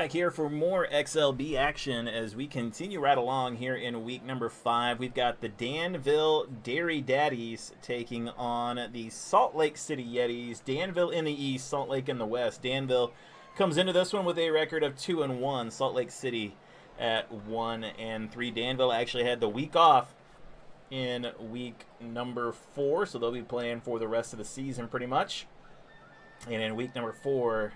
Back here for more XLB action as we continue right along here in week number 5. We've got the Danville Dairy Daddies taking on the Salt Lake City Yetis. Danville in the east, Salt Lake in the west. Danville comes into this one with a record of 2-1. Salt Lake City at 1-3. Danville actually had the week off in week number 4, so they'll be playing for the rest of the season pretty much. And in week number 4,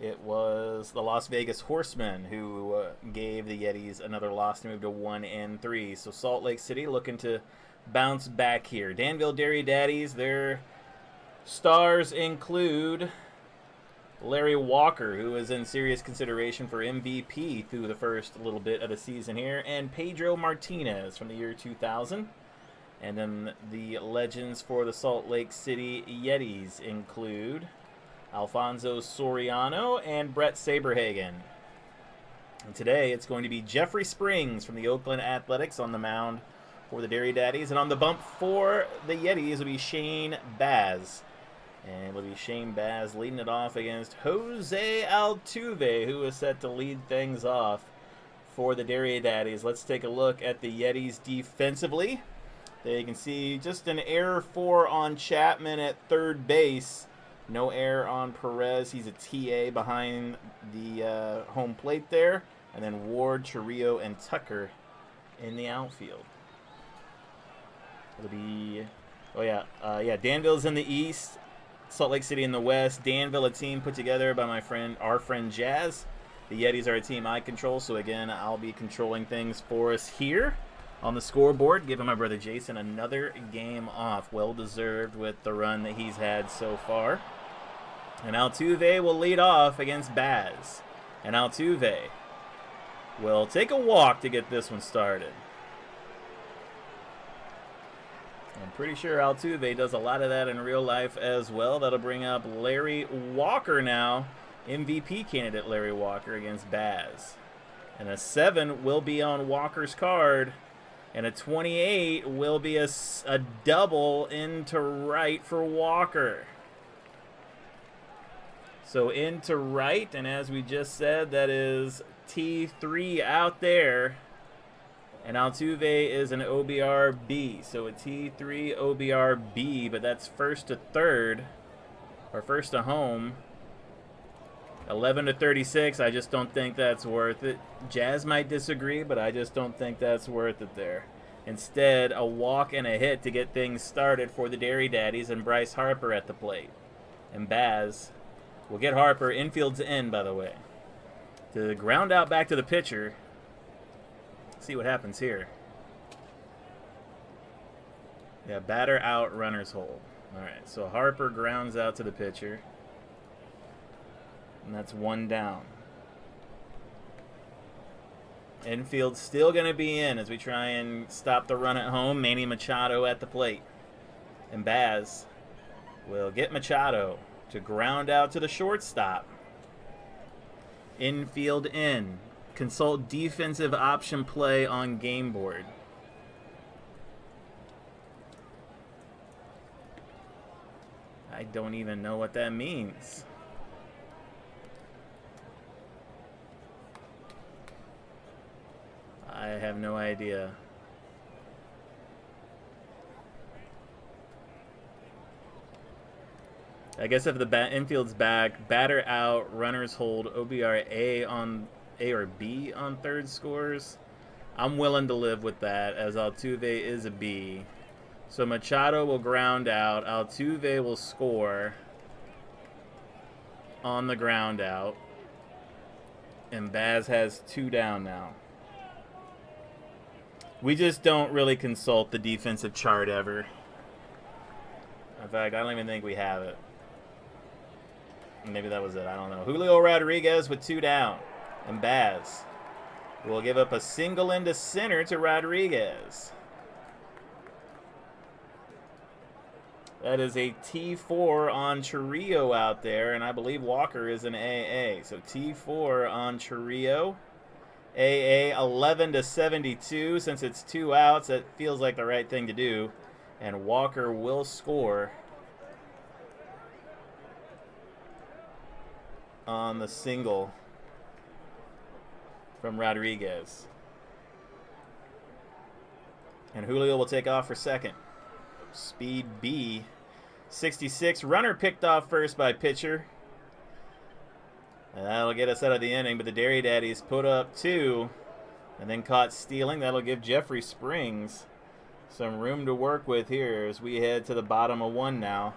it was the Las Vegas Horsemen who gave the Yetis another loss to move to 1-3. So Salt Lake City looking to bounce back here. Danville Dairy Daddies, their stars include Larry Walker, who is in serious consideration for MVP through the first little bit of the season here, and Pedro Martinez from the year 2000. And then the legends for the Salt Lake City Yetis include Alfonso Soriano and Brett Saberhagen. And today it's going to be Jeffrey Springs from the Oakland Athletics on the mound for the Dairy Daddies. And on the bump for the Yetis will be Shane Baz. And it'll be Shane Baz leading it off against Jose Altuve, who is set to lead things off for the Dairy Daddies. Let's take a look at the Yetis defensively. There you can see just an error for on Chapman at third base. No error on Perez. He's a TA behind the home plate there. And then Ward, Chirrillo, and Tucker in the outfield. It'll be, Danville's in the east, Salt Lake City in the west. Danville, a team put together by our friend Jazz. The Yetis are a team I control, so again, I'll be controlling things for us here on the scoreboard, giving my brother Jason another game off. Well-deserved with the run that he's had so far. And Altuve will lead off against Baz. And Altuve will take a walk to get this one started. I'm pretty sure Altuve does a lot of that in real life as well. That'll bring up Larry Walker now. MVP candidate Larry Walker against Baz. And a 7 will be on Walker's card. And a 28 will be a double into right for Walker. So into right, and as we just said, that is T3 out there. And Altuve is an OBRB, so a T3 OBRB, but that's first to third, or first to home. 11-36, I just don't think that's worth it. Jazz might disagree, but I just don't think that's worth it there. Instead, a walk and a hit to get things started for the Dairy Daddies and Bryce Harper at the plate. And Baz will get Harper, infield's in, by the way, to ground out back to the pitcher. See what happens here. Yeah, batter out, runners hold. All right, so Harper grounds out to the pitcher. And that's 1 down. Infield's still going to be in as we try and stop the run at home. Manny Machado at the plate. And Baz will get Machado to ground out to the shortstop. Infield in. Consult defensive option play on game board. I don't even know what that means. I have no idea. I guess if the infield's back, batter out, runners hold, OBR A or B on third scores. I'm willing to live with that, as Altuve is a B. So Machado will ground out. Altuve will score on the ground out. And Baz has 2 down now. We just don't really consult the defensive chart ever. In fact, I don't even think we have it. Maybe that was it. I don't know. Julio Rodriguez with 2 down. And Baz will give up a single into center to Rodriguez. That is a T4 on Chirrillo out there. And I believe Walker is an AA. So T4 on Chirrillo. AA 11-72. Since it's 2 outs, that feels like the right thing to do. And Walker will score on the single from Rodriguez. And Julio will take off for second. Speed B. 66. Runner picked off first by pitcher. And that'll get us out of the inning, but the Dairy Daddies put up 2 and then caught stealing. That'll give Jeffrey Springs some room to work with here as we head to the bottom of 1 now.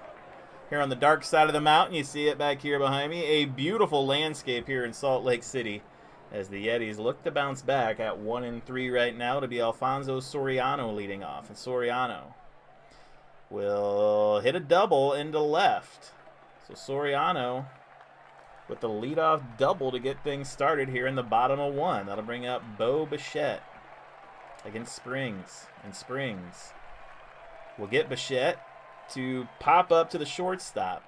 Here on the dark side of the mountain, you see it back here behind me. A beautiful landscape here in Salt Lake City as the Yetis look to bounce back at 1-3 right now to be Alfonso Soriano leading off. And Soriano will hit a double into left. So Soriano with the leadoff double to get things started here in the bottom of 1. That'll bring up Bo Bichette against Springs. And Springs will get Bichette to pop up to the shortstop.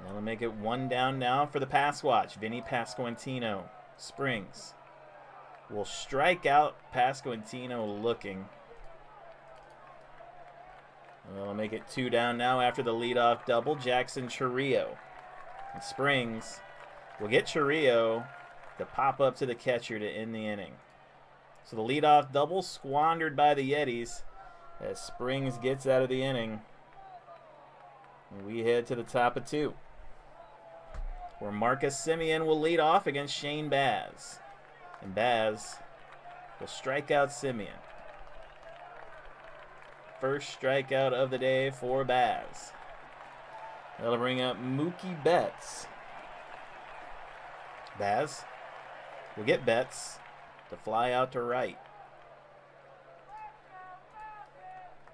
That'll make it 1 down now for the pass watch. Vinny Pasquantino. Springs will strike out. Pasquantino looking. That'll make it 2 down now after the leadoff double. Jackson Churrillo. And Springs will get Churrillo to pop up to the catcher to end the inning. So the leadoff double squandered by the Yetis as Springs gets out of the inning. And we head to the top of 2, where Marcus Semien will lead off against Shane Baz. And Baz will strike out Semien. First strikeout of the day for Baz. That'll bring up Mookie Betts. Baz will get Betts to fly out to right.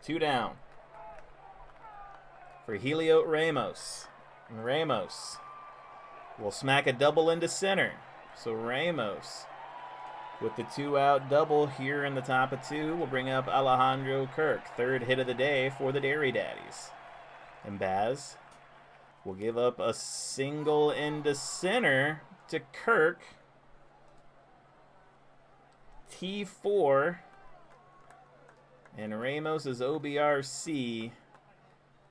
2 down for Heliot Ramos. And Ramos will smack a double into center. So Ramos with the 2-out double here in the top of 2 will bring up Alejandro Kirk. 3rd hit of the day for the Dairy Daddies. And Baz will give up a single into center to Kirk. T4. And Ramos is OBRC.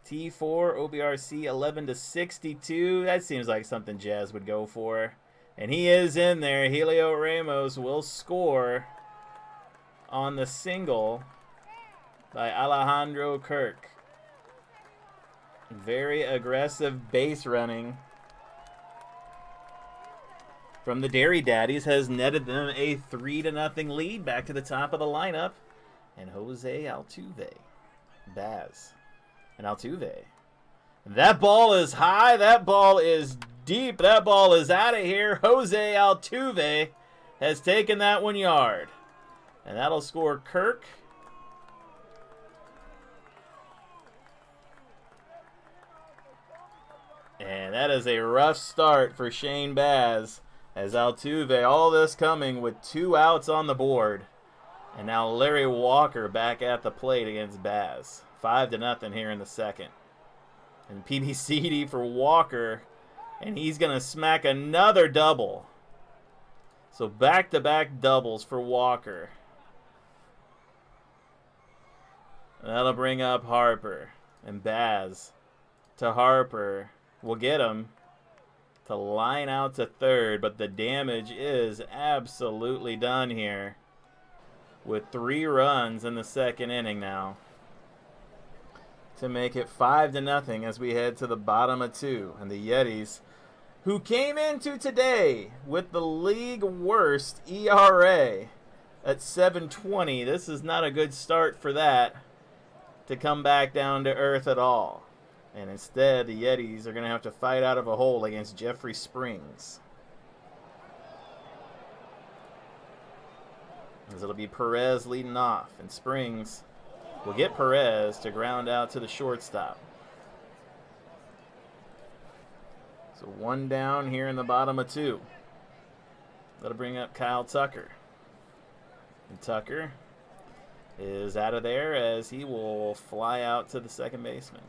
T4, OBRC 11-62. That seems like something Jazz would go for. And he is in there. Heliot Ramos will score on the single by Alejandro Kirk. Very aggressive base running from the Dairy Daddies has netted them a 3-0 lead back to the top of the lineup. And Jose Altuve. Baz. And Altuve. That ball is high. That ball is deep. That ball is out of here. Jose Altuve has taken that 1 yard. And that'll score Kirk. And that is a rough start for Shane Baz. As Altuve, all this coming with 2 outs on the board. And now Larry Walker back at the plate against Baz. 5-0 here in the second. And PBCD for Walker. And he's going to smack another double. So back-to-back doubles for Walker. That'll bring up Harper. And Baz to Harper. Will get him to line out to 3rd. But the damage is absolutely done here. With 3 runs in the second inning now. To make it 5-0 as we head to the bottom of 2. And the Yetis, who came into today with the league worst ERA at 7.20. This is not a good start for that to come back down to earth at all. And instead, the Yetis are going to have to fight out of a hole against Jeffrey Springs. As it'll be Perez leading off. And Springs will get Perez to ground out to the shortstop. So 1 down here in the bottom of 2. That'll bring up Kyle Tucker. And Tucker is out of there as he will fly out to the second baseman.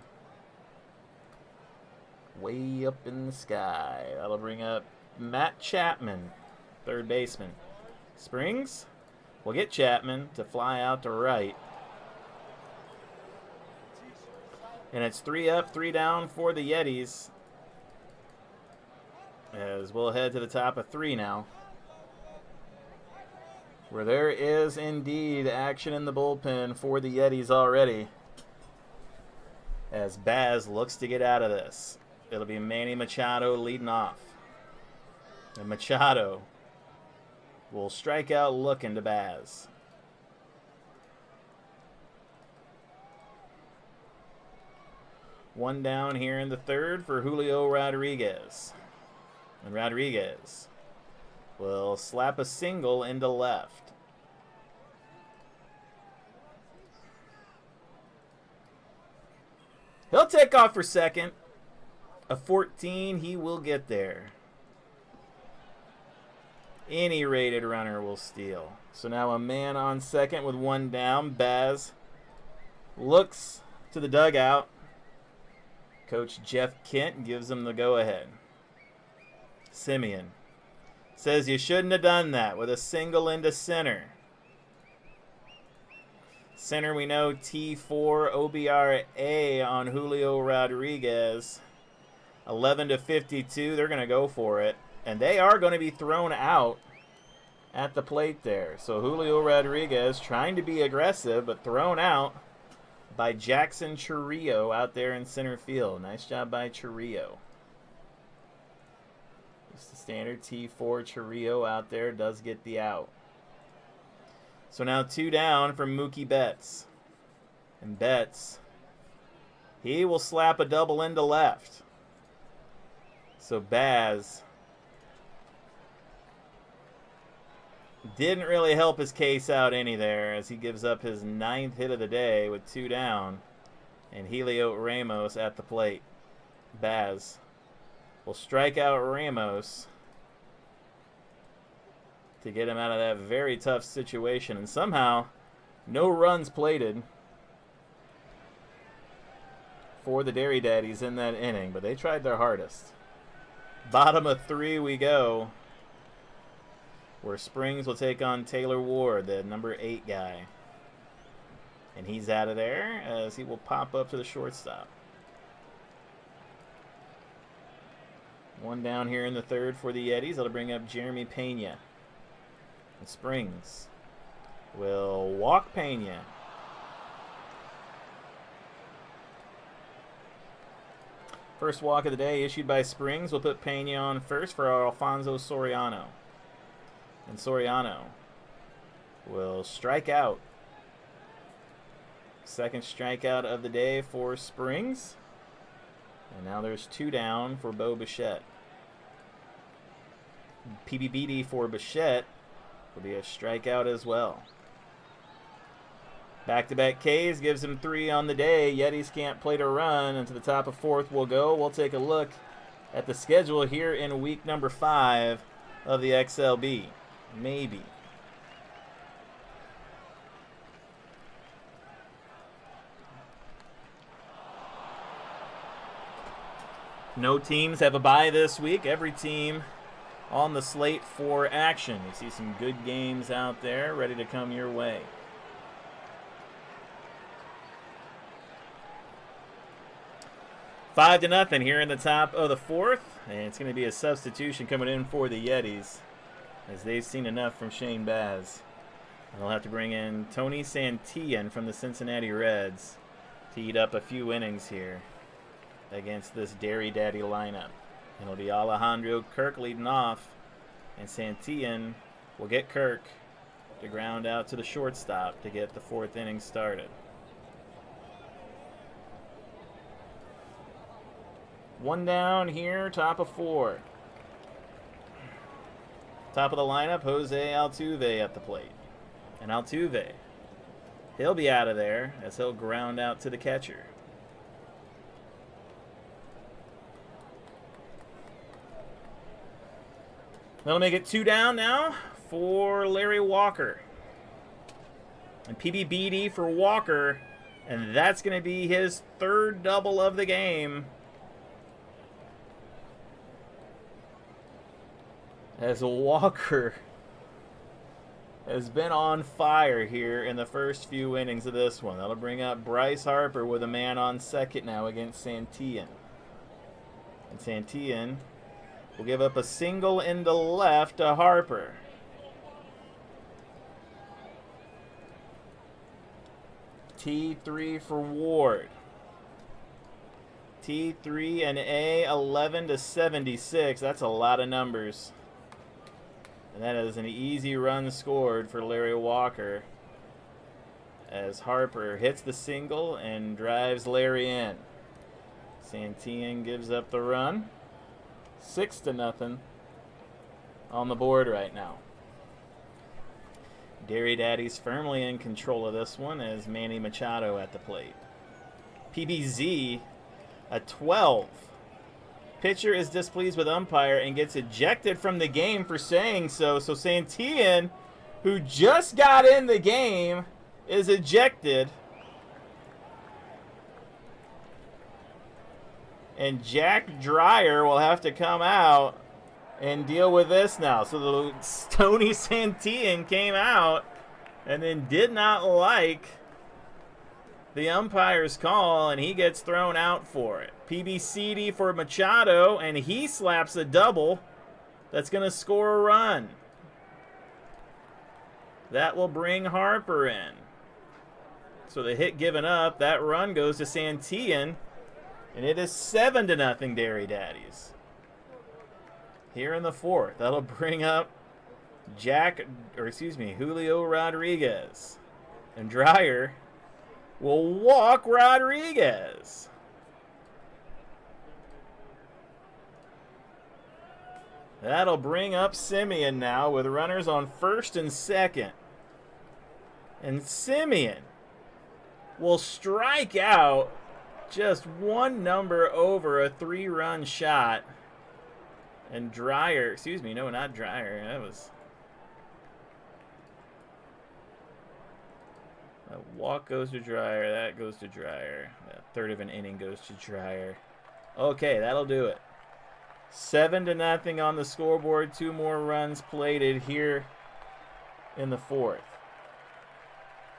Way up in the sky. That'll bring up Matt Chapman, 3rd baseman. Springs will get Chapman to fly out to right. And it's 3 up, 3 down for the Yetis. as we'll head to the top of 3 now, where there is indeed action in the bullpen for the Yetis already, as Baz looks to get out of this. It'll be Manny Machado leading off. And Machado will strike out looking to Baz. One down here in the third for Julio Rodriguez. And Rodriguez will slap a single into left. He'll take off for second. A 14, he will get there. Any rated runner will steal. So now a man on second with 1 down. Baz looks to the dugout. Coach Jeff Kent gives him the go-ahead. Simeon says you shouldn't have done that with a single into center. Center, we know T4 OBRA on Julio Rodriguez. 11-52, they're going to go for it. And they are going to be thrown out at the plate there. So Julio Rodriguez trying to be aggressive, but thrown out by Jackson Churrillo out there in center field. Nice job by Churrillo. Just the standard T4 Churrillo out there does get the out. So now 2 down from Mookie Betts. And Betts, he will slap a double into left. So Baz didn't really help his case out any there, as he gives up his 9th hit of the day with 2 down. And Helio Ramos at the plate. Baz will strike out Ramos to get him out of that very tough situation. And somehow, no runs plated for the Dairy Daddies in that inning, but they tried their hardest. Bottom of 3 we go, where Springs will take on Taylor Ward, the number 8 guy. And he's out of there as he will pop up to the shortstop. 1 down here in the third for the Yetis. That'll bring up Jeremy Pena. And Springs will walk Pena. First walk of the day issued by Springs. We'll put Pena on first for Alfonso Soriano. And Soriano will strike out. Second strikeout of the day for Springs. And now there's 2 down for Bo Bichette. PBBD for Bichette will be a strikeout as well. Back-to-back Ks gives him 3 on the day. Yetis can't plate a run. And to the top of 4th we'll go. We'll take a look at the schedule here in week number 5 of the XLB. Maybe. No teams have a bye this week. Every team on the slate for action. You see some good games out there ready to come your way. Five to nothing here in the top of the 4th. And it's going to be a substitution coming in for the Yetis, as they've seen enough from Shane Baz. And they'll have to bring in Tony Santillan from the Cincinnati Reds to eat up a few innings here against this Dairy Daddy lineup. And it'll be Alejandro Kirk leading off, and Santillan will get Kirk to ground out to the shortstop to get the 4th inning started. One down here, top of 4. Top of the lineup, Jose Altuve at the plate. And Altuve, he'll be out of there as he'll ground out to the catcher. That'll make it 2 down now for Larry Walker. And PBBD for Walker, and that's going to be his 3rd double of the game. As Walker has been on fire here in the first few innings of this one. That'll bring up Bryce Harper with a man on second now against Santillan. And Santillan will give up a single into left to Harper. T3 for Ward. T3 and A, 11 to 76. That's a lot of numbers. And that is an easy run scored for Larry Walker, as Harper hits the single and drives Larry in. Santillan gives up the run. 6 to nothing on the board right now. Dairy Daddies firmly in control of this one as Manny Machado at the plate. PBZ, a 12. Pitcher is displeased with umpire and gets ejected from the game for saying so. So Santillan, who just got in the game, is ejected. And Jack Dreyer will have to come out and deal with this now. So the Tony Santillan came out and then did not like the umpire's call, and he gets thrown out for it. PBCD for Machado, and he slaps a double that's going to score a run. That will bring Harper in. So the hit given up, that run goes to Santillan, and it is 7 to nothing Dairy Daddies. Here in the fourth, that'll bring up Julio Rodriguez. And Dreyer will walk Rodriguez. That'll bring up Semien now with runners on first and second. And Semien will strike out just one number over a 3-run shot. And Dreyer, not Dreyer. That was a walk goes to Dreyer. That goes to Dreyer. A third of an inning goes to Dreyer. Okay, that'll do it. 7 to nothing on the scoreboard. 2 more runs plated here in the fourth.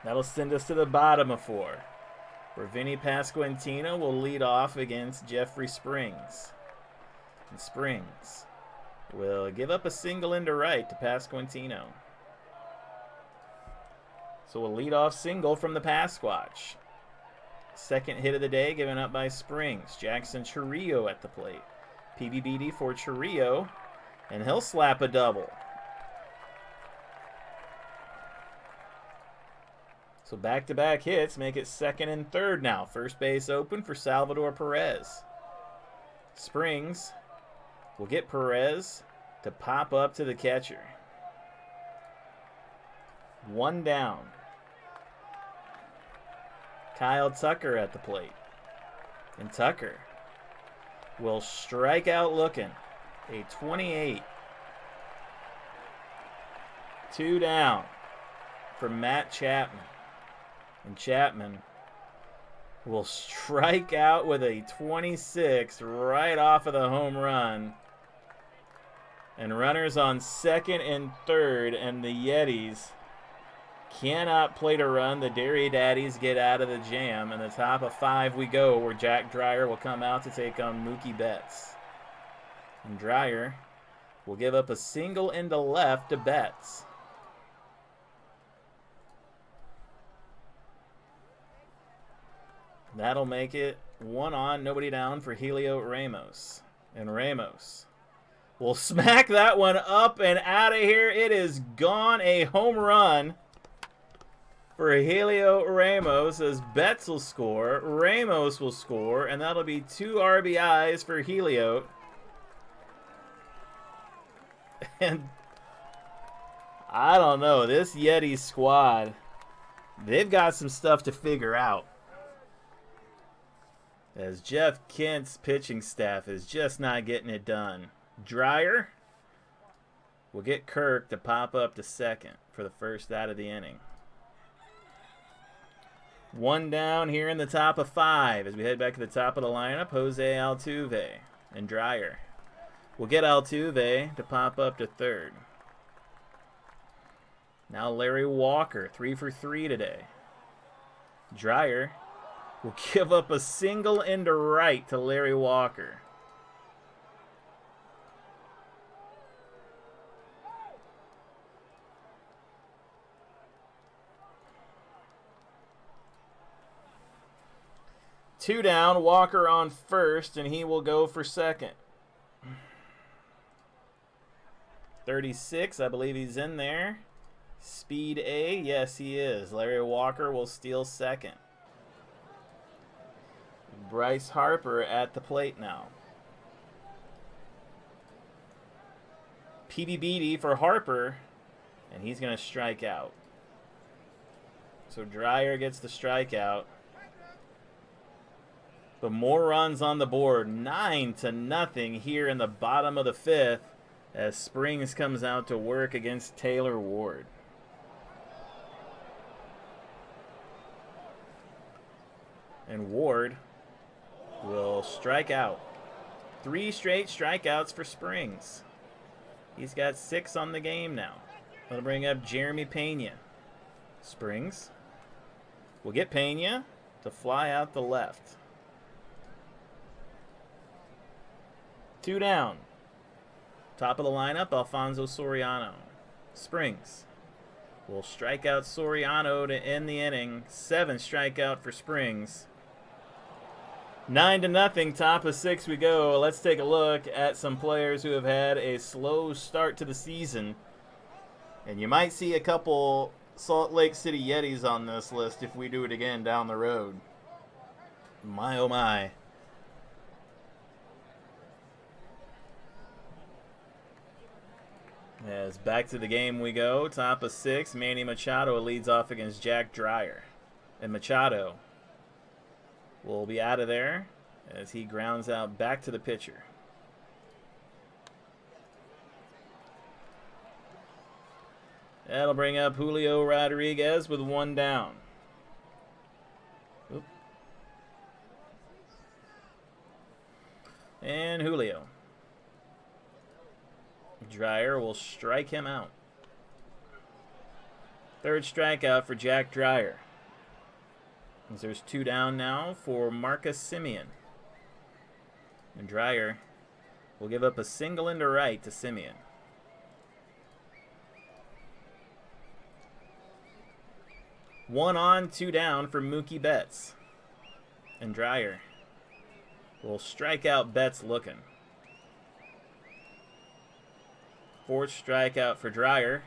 That'll send us to the bottom of 4, where Vinny Pasquantino will lead off against Jeffrey Springs. And Springs will give up a single into right to Pasquantino. So we'll lead off single from the Pasquatch. Second hit of the day given up by Springs. Jackson Churrillo at the plate. PBBD for Churrillo, and he'll slap a double. So back-to-back hits make it second and third now. First base open for Salvador Perez. Springs will get Perez to pop up to the catcher. 1 down. Kyle Tucker at the plate. And Tucker will strike out looking. A 28. 2 down for Matt Chapman. And Chapman will strike out with a 26 right off of the home run. And runners on second and third, and the Yetis cannot plate a run. The Dairy Daddies get out of the jam. And the top of 5 we go, where Jack Dreyer will come out to take on Mookie Betts. And Dreyer will give up a single into left to Betts. That'll make it 1 on, nobody down for Helio Ramos. And Ramos will smack that one up and out of here. It is gone. A home run for Helio Ramos, as Betts will score, Ramos will score, and that'll be 2 RBIs for Helio. And I don't know, this Yeti squad, they've got some stuff to figure out, as Jeff Kent's pitching staff is just not getting it done. Dreyer will get Kirk to pop up to second for the first out of the inning. 1 down here in the top of 5 as we head back to the top of the lineup. Jose Altuve and Dreyer will get Altuve to pop up to third. Now Larry Walker, 3 for 3 today. Dreyer will give up a single into right to Larry Walker. 2 down, Walker on first, and he will go for second. 36, I believe he's in there. Speed A, yes he is. Larry Walker will steal second. Bryce Harper at the plate now. PBBD for Harper, and he's going to strike out. So Dreyer gets the strikeout. But more runs on the board, 9-0 here in the bottom of the 5th as Springs comes out to work against Taylor Ward. And Ward will strike out. 3 straight strikeouts for Springs. He's got 6 on the game now. That'll bring up Jeremy Pena. Springs will get Pena to fly out the left. 2 down. Top of the lineup, Alfonso Soriano. Springs will strike out Soriano to end the inning. 7th strikeout for Springs. 9-0, top of 6 we go. Let's take a look at some players who have had a slow start to the season. And you might see a couple Salt Lake City Yetis on this list if we do it again down the road. My oh my. As back to the game we go. Top of 6, Manny Machado leads off against Jack Dreyer. And Machado will be out of there as he grounds out back to the pitcher. That'll bring up Julio Rodriguez with 1 down. Oop. And Julio. Dreyer will strike him out. 3rd strikeout for Jack Dreyer. There's 2 down now for Marcus Semien. And Dreyer will give up a single into right to Semien. One on, 2 down for Mookie Betts. And Dreyer will strike out Betts looking. 4th strikeout for Dreyer.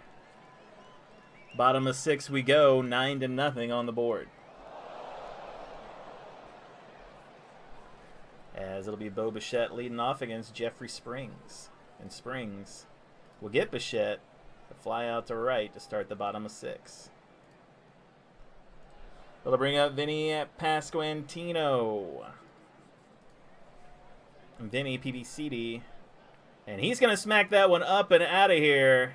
Bottom of 6 we go, 9-0 on the board. As it'll be Bo Bichette leading off against Jeffrey Springs. And Springs will get Bichette to fly out to right to start the bottom of 6. It'll bring up Vinny Pasquantino. And Vinny PBCD. And he's going to smack that one up and out of here.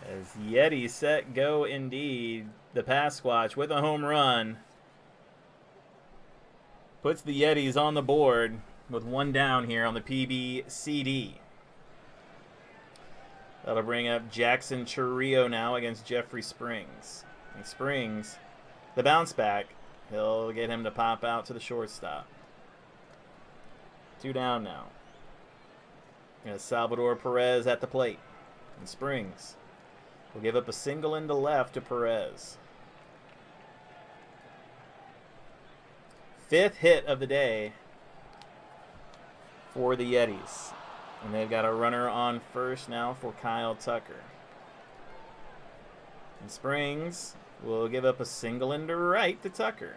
As Yeti set go indeed. The Pasquatch with a home run. Puts the Yetis on the board with 1 down here on the PBCD. That'll bring up Jackson Churrillo now against Jeffrey Springs. And Springs, the bounce back, he'll get him to pop out to the shortstop. 2 down now. And Salvador Perez at the plate. And Springs will give up a single into left to Perez. 5th hit of the day for the Yetis. And they've got a runner on first now for Kyle Tucker. And Springs will give up a single into right to Tucker.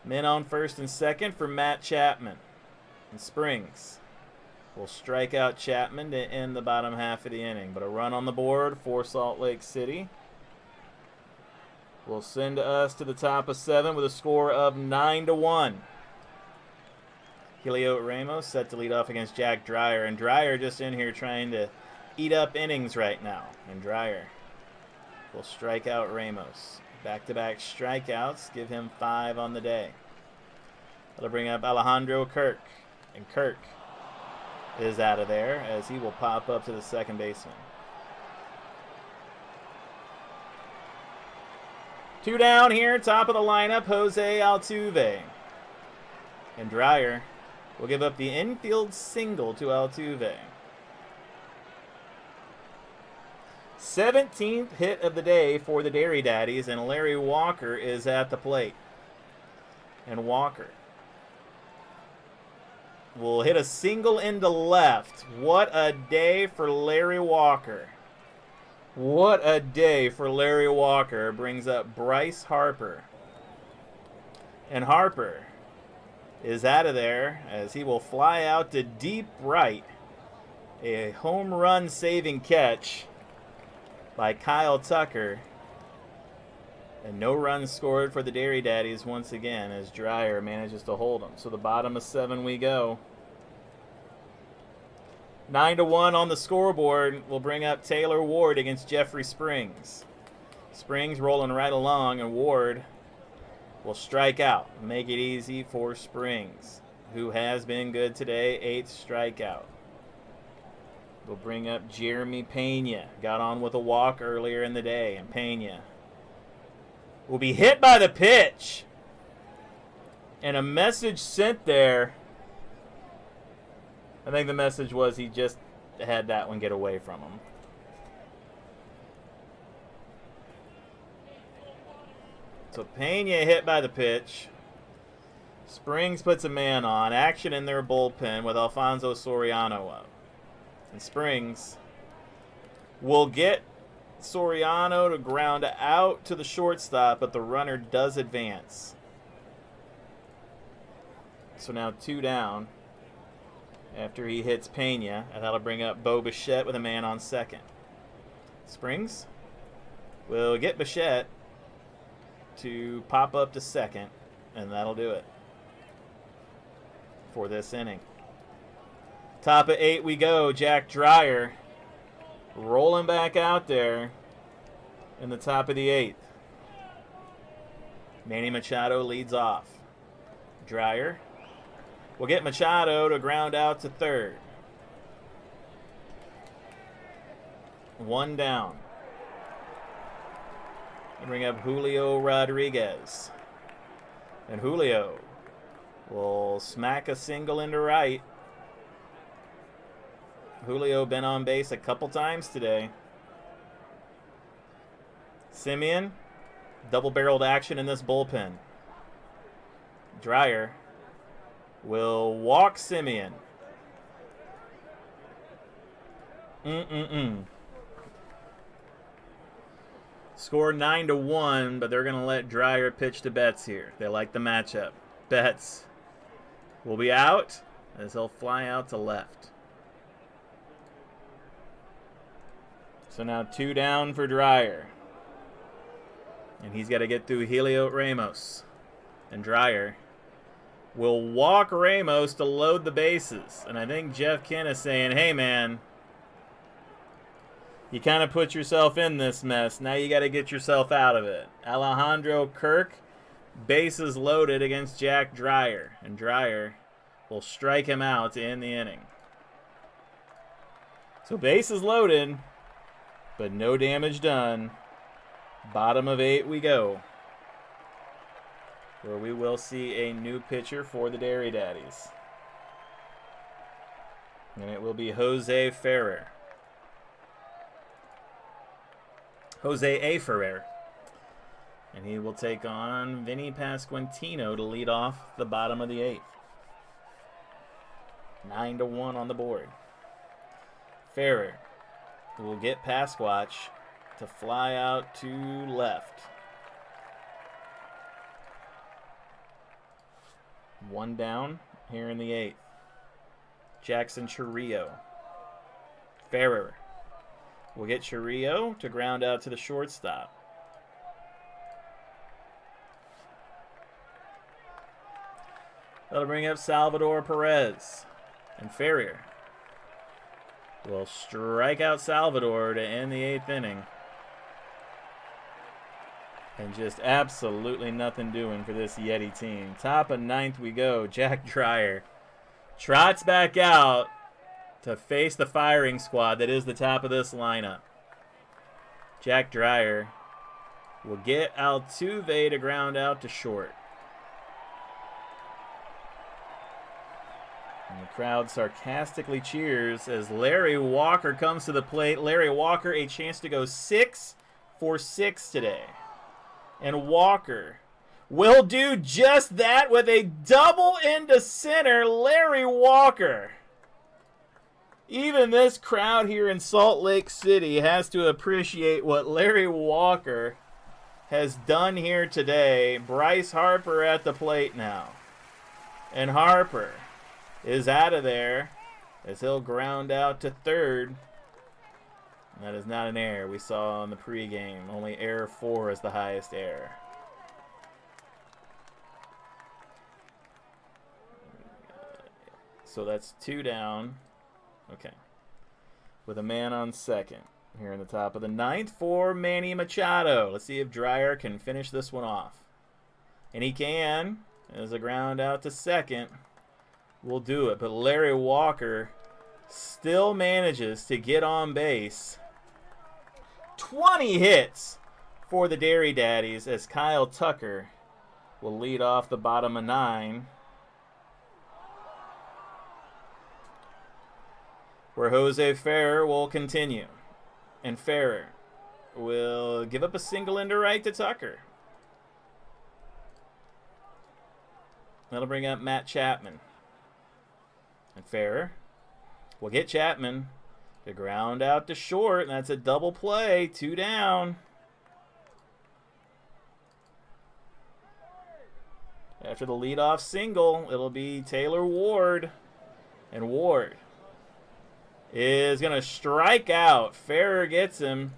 Men on first and second for Matt Chapman. And Springs will strike out Chapman to end the bottom half of the inning. But a run on the board for Salt Lake City will send us to the top of 7 with a score of 9-1. Julio Ramos set to lead off against Jack Dreyer. And Dreyer just in here trying to eat up innings right now. And Dreyer will strike out Ramos. Back-to-back strikeouts give him 5 on the day. That'll bring up Alejandro Kirk. And Kirk is out of there as he will pop up to the second baseman. 2 down here, top of the lineup, Jose Altuve. And Dreyer will give up the infield single to Altuve. 17th hit of the day for the Dairy Daddies, and Larry Walker is at the plate. And Walker will hit a single into left. What a day for Larry Walker. What a day for Larry Walker. Brings up Bryce Harper. And Harper is out of there as he will fly out to deep right. A home run saving catch by Kyle Tucker. And no runs scored for the Dairy Daddies once again as Dreyer manages to hold them. So the bottom of 7 we go. 9-1 on the scoreboard will bring up Taylor Ward against Jeffrey Springs. Springs rolling right along, and Ward will strike out. Make it easy for Springs, who has been good today. 8th strikeout. We'll bring up Jeremy Pena. Got on with a walk earlier in the day, and Pena will be hit by the pitch. And a message sent there. I think the message was he just had that one get away from him. So Pena hit by the pitch. Springs puts a man on. Action in their bullpen with Alfonso Soriano up. And Springs will get Soriano to ground out to the shortstop, but the runner does advance. So now 2 down after he hits Pena, and that'll bring up Bo Bichette with a man on second. Springs will get Bichette to pop up to second, and that'll do it for this inning. Top of 8 we go. Jack Dreyer rolling back out there in the top of the 8th. Manny Machado leads off. Dreyer will get Machado to ground out to third. 1 down. Bring up Julio Rodriguez. And Julio will smack a single into right. Julio been on base a couple times today. Simeon, double-barreled action in this bullpen. Dreyer will walk Simeon. Score 9-1, but they're going to let Dreyer pitch to Betts here. They like the matchup. Betts will be out as he'll fly out to left. So now 2 down for Dreyer. And he's got to get through Heliot Ramos. And Dreyer will walk Ramos to load the bases. And I think Jeff Kent is saying, hey, man, you kind of put yourself in this mess. Now you got to get yourself out of it. Alejandro Kirk, bases loaded against Jack Dreyer. And Dreyer will strike him out to end the inning. So bases loaded, but no damage done. Bottom of 8 we go, where we will see a new pitcher for the Dairy Daddies. And it will be Jose Ferrer. Jose A. Ferrer. And he will take on Vinny Pasquantino to lead off the bottom of the 8th. 9-1 on the board. Ferrer will get Pasquatch to fly out to left. 1 down here in the 8th. Jackson Churrillo. Ferrer will get Churrillo to ground out to the shortstop. That'll bring up Salvador Perez. And Ferrer will strike out Salvador to end the 8th inning. And just absolutely nothing doing for this Yeti team. Top of 9th we go. Jack Dreyer trots back out to face the firing squad that is the top of this lineup. Jack Dreyer will get Altuve to ground out to short. Crowd sarcastically cheers as Larry Walker comes to the plate. Larry Walker, a chance to go 6 for 6 today. And Walker will do just that with a double into center. Larry Walker. Even this crowd here in Salt Lake City has to appreciate what Larry Walker has done here today. Bryce Harper at the plate now. And Harper is out of there as he'll ground out to third. That is not an error we saw in the pregame. Only error 4 is the highest error. So that's 2 down. Okay. With a man on second here in the top of the 9th for Manny Machado. Let's see if Dreyer can finish this one off. And he can. As a ground out to second. Will do it. But Larry Walker still manages to get on base. 20 hits for the Dairy Daddies as Kyle Tucker will lead off the bottom of 9. Where Jose Ferrer will continue. And Ferrer will give up a single into right to Tucker. That'll bring up Matt Chapman. And Ferrer will get Chapman to ground out to short. And that's a double play. 2 down. After the leadoff single, it'll be Taylor Ward. And Ward is going to strike out. Ferrer gets him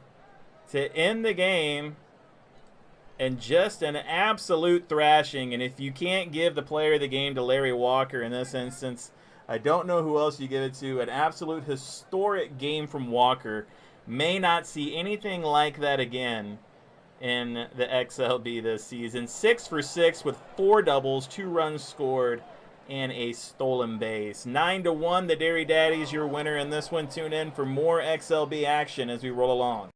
to end the game. And just an absolute thrashing. And if you can't give the player of the game to Larry Walker in this instance, I don't know who else you give it to. An absolute historic game from Walker. May not see anything like that again in the XLB this season. 6 for 6 with 4 doubles, 2 runs scored, and a stolen base. 9-1, the Dairy Daddies, your winner in this one. Tune in for more XLB action as we roll along.